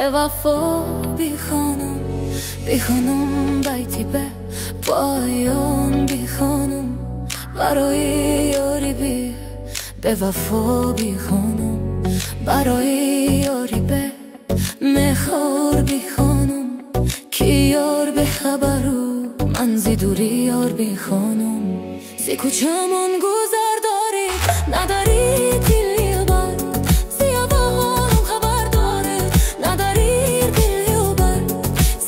به وفا بی خانم، بی خانم بیتی به پایان، بی خانم برای یاری بی به وفا، بی خانم برای یاری به مخار، بی خانم کی یار به خبرو من زی دوری یار، بی خانم زی کوچمون گذر داری نداری دلی بر زی هوام خبر داره نداری دلی بر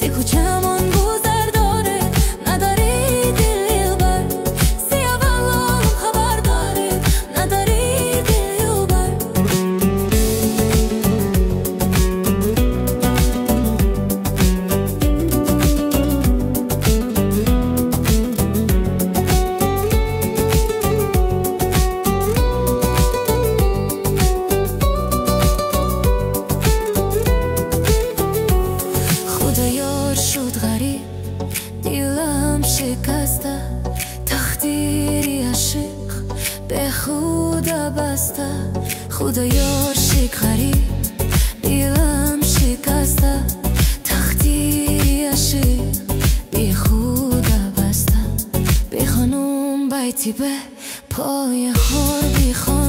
زی کوچمون گذر داره نداری دلی بر زی هوام خبر داره نداری دلی بر شد غریب دیلم شکسته تقدیری عشق به خدا بسته خدا یار شک غریب دیلم شکسته تقدیری عشق به خدا بسته بی خانم بیتی به پای خور بی خانم